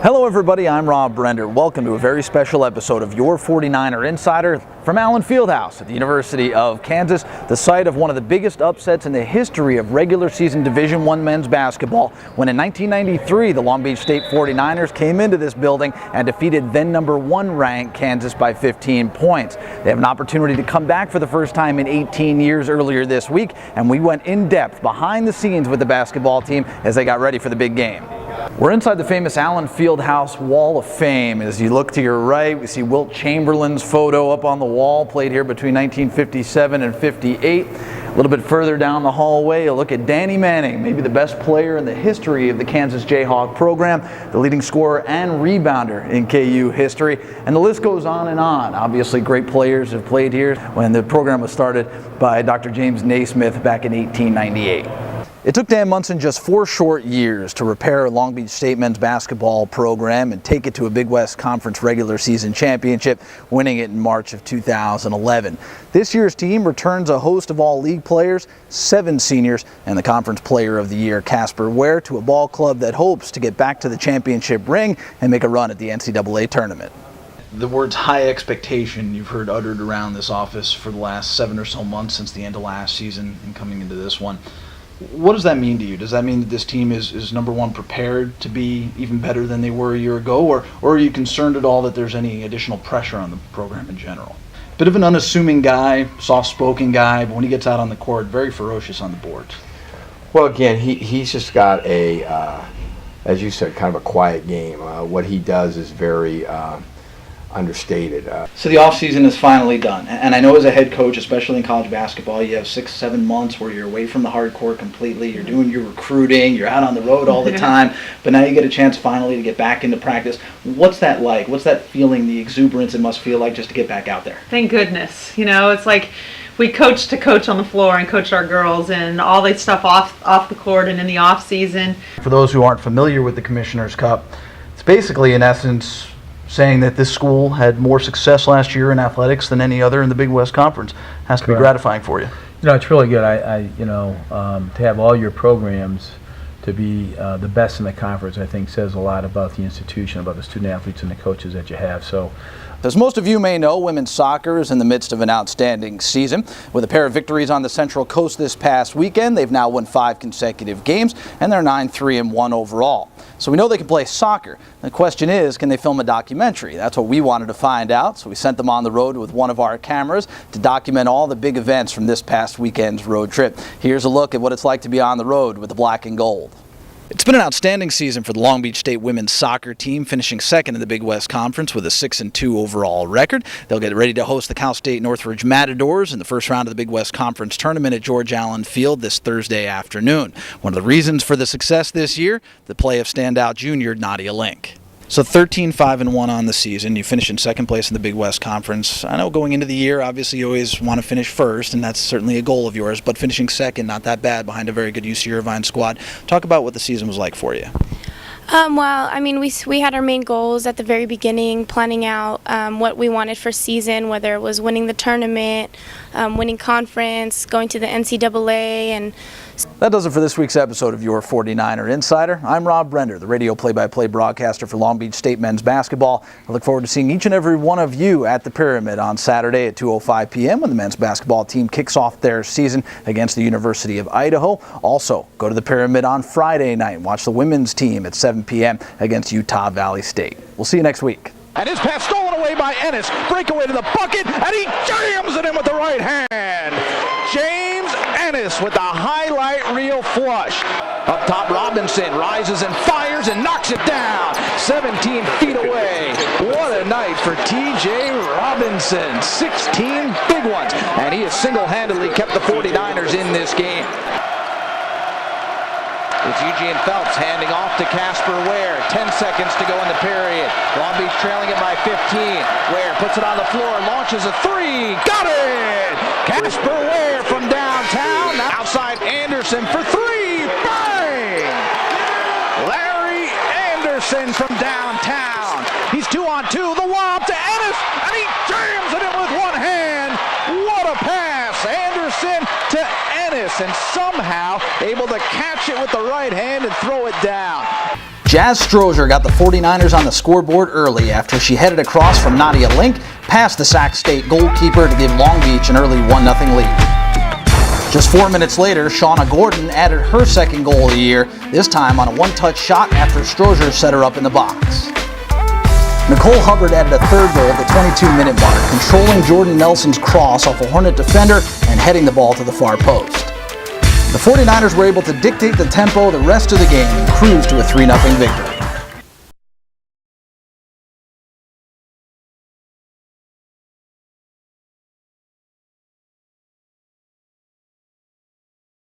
Hello everybody, I'm Brender. Welcome to a very special episode of your 49er Insider from Allen Fieldhouse at the University of Kansas, the site of one of the biggest upsets in the history of regular season Division I men's basketball, when in 1993 the Long Beach State 49ers came into this building and defeated then number 1 ranked Kansas by 15 points. They have an opportunity to come back for the first time in 18 years earlier this week, and we went in depth behind the scenes with the basketball team as they got ready for the big game. We're inside the famous Allen Fieldhouse Wall of Fame. As you look to your right, we see Wilt Chamberlain's photo up on the wall, played here between 1957 and 58. A little bit further down the hallway, a look at Danny Manning, maybe the best player in the history of the Kansas Jayhawk program, the leading scorer and rebounder in KU history, and the list goes on and on. Obviously, great players have played here when the program was started by Dr. James Naismith back in 1898. It took Dan Munson just 4 short years to repair a Long Beach State men's basketball program and take it to a Big West Conference regular season championship, winning it in March of 2011. This year's team returns a host of all-league players, 7 seniors, and the Conference Player of the Year, Casper Ware, to a ball club that hopes to get back to the championship ring and make a run at the NCAA tournament. The words high expectation you've heard uttered around this office for the last 7 or so months since the end of last season and coming into this one. What does that mean to you? Does that mean that this team is number one, prepared to be even better than they were a year ago, or are you concerned at all that there's any additional pressure on the program in general? Bit of an unassuming guy, soft-spoken guy, but when he gets out on the court, very ferocious on the boards. Well, again, he's just got a, as you said, kind of a quiet game. What he does is very understated. So the offseason is finally done, and I know as a head coach, especially in college basketball, you have 6-7 months where you're away from the hardcore completely, you're doing your recruiting, you're out on the road all the time, but now you get a chance finally to get back into practice. What's that like? What's that feeling, the exuberance it must feel like just to get back out there? Thank goodness. You know, it's like we coach to coach on the floor and coach our girls and all that stuff off the court and in the off season. For those who aren't familiar with the Commissioner's Cup, it's basically in essence saying that this school had more success last year in athletics than any other in the Big West Conference. Has to be gratifying for you. You know, it's really good. To have all your programs to be the best in the conference, I think says a lot about the institution, about the student athletes and the coaches that you have. So, as most of you may know, women's soccer is in the midst of an outstanding season. With a pair of victories on the Central Coast this past weekend, they've now won 5 consecutive games, and they're 9-3-1 overall. So we know they can play soccer. The question is, can they film a documentary? That's what we wanted to find out, so we sent them on the road with one of our cameras to document all the big events from this past weekend's road trip. Here's a look at what it's like to be on the road with the black and gold. It's been an outstanding season for the Long Beach State women's soccer team, finishing second in the Big West Conference with a 6-2 overall record. They'll get ready to host the Cal State Northridge Matadors in the first round of the Big West Conference tournament at George Allen Field this Thursday afternoon. One of the reasons for the success this year, the play of standout junior Nadia Link. So 13-5-1 on the season. You finish in second place in the Big West Conference. I know going into the year, obviously you always want to finish first, and that's certainly a goal of yours, but finishing second, not that bad behind a very good UC Irvine squad. Talk about what the season was like for you. Well, I mean, we had our main goals at the very beginning, planning out what we wanted for season, whether it was winning the tournament, winning conference, going to the NCAA, and that does it for this week's episode of Your 49er Insider. I'm Brender, the radio play-by-play broadcaster for Long Beach State men's basketball. I look forward to seeing each and every one of you at the Pyramid on Saturday at 2:05 p.m. when the men's basketball team kicks off their season against the University of Idaho. Also, go to the Pyramid on Friday night and watch the women's team at 7 p.m. against Utah Valley State. We'll see you next week. And his pass stolen away by Ennis. Breakaway to the bucket, and he jams it in with the right hand. James Ennis with the highlight reel flush. Up top, Robinson rises and fires and knocks it down. 17 feet away. What a night for T.J. Robinson. 16 big ones, and he has single-handedly kept the 49ers in this game. It's Eugene Phelps handing off to Casper Ware. 10 seconds to go in the period. Long Beach trailing it by 15. Ware puts it on the floor, launches a 3. Got it! Casper Ware from downtown. Outside Anderson for 3. Bang! Larry Anderson from downtown. He's 2-on-2. The lob to Ennis, and he jams it in with one hand. What a pass! Anderson to Ennis, and somehow able to catch it with the right hand and throw it down. Jazz Strozier got the 49ers on the scoreboard early after she headed across from Nadia Link past the Sac State goalkeeper to give Long Beach an early 1-0 lead. Just 4 minutes later, Shauna Gordon added her second goal of the year, this time on a one-touch shot after Strozier set her up in the box. Nicole Hubbard added a third goal at the 22-minute mark, controlling Jordan Nelson's cross off a Hornet defender and heading the ball to the far post. The 49ers were able to dictate the tempo the rest of the game and cruise to a 3-0 victory.